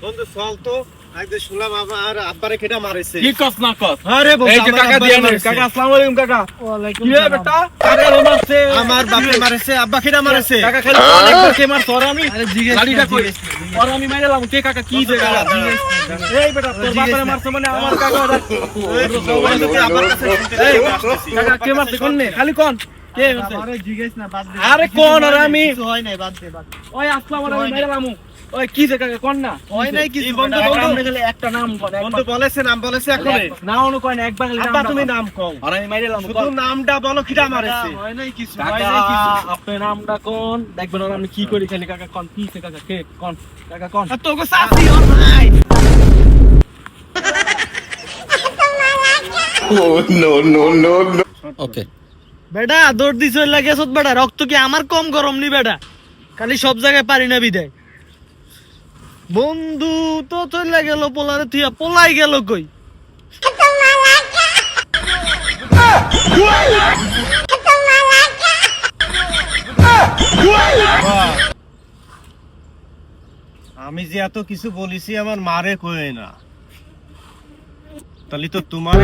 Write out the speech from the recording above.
বন্ধু চল তো আজকে শুনলাম আমার আব্বারে কেটা মারেছে। কি কস না কস? আরে বন্ধু এই যে আমার কাকা আব্বারে দিয়ে মারেছে। কাকা আসসালামু আলাইকুম কাকা। ওয়ালাইকুম কি রে সালাম। বেটা? কাকা রে মারছে। আমার বাপে মারেছে, আব্বা কেটা মারেছে। কাকা খালি অনেকবার কে মারছ আর আমি আরে জিজ্ঞেস গাড়িটা না, কই? জিজ্ঞেস না, আর আমি মাইরালাম কে কাকা কি যে কাকা? এই বেটা তোর বাপরে মারছে মানে আমার কাকা আমার কাছে শুনতে এই আসতেছি। কাকা কে মারছে কোন নে? খালি কোন কে মারছে? আমারে জিজ্ঞেস না, বাদ দে। আরে কোন আর আমি কিছু হয় নাই, বাদ দে, বাদ দে। ওই আসলাম আর আমি মাইরালাম। ওই কি যে কাকা কোন না? হয় নাই কিছু, বন্ধু, বেটা। বন্ধু। আমরা খালি একটা নাম কোন বন্ধু বলেছে, নাম বলেছে এখন। না অনু কয় না একবার খালি আব্বা নাম তুমি কও। নাম কও। আর আমি মাইরালাম শুধু নামটা বলো কিটা মারেছে। হয় নাই কিছু, হয় কাকা নাই কিছু। আপনার নামটা কোন দেখবেন আর আমি কি করি খালি কাকা কোন কি সে কাকা কে কোন কাকা কোন আর তোকে শাস্তি হয় নাই। ওকে বেটা দৌড় দিছ লাগেছত বেটা, রক্ত কি আমার কম গরম নি বেটা? খালি সব জায়গায় পারি না বিদায়। বন্ধু তো চলে গেল পোলারে থিয়া, পোলাই গেল কই? আমি যে এত কিছু বলিছি আমার মারে কয়ে না, তাহলে তো তোমার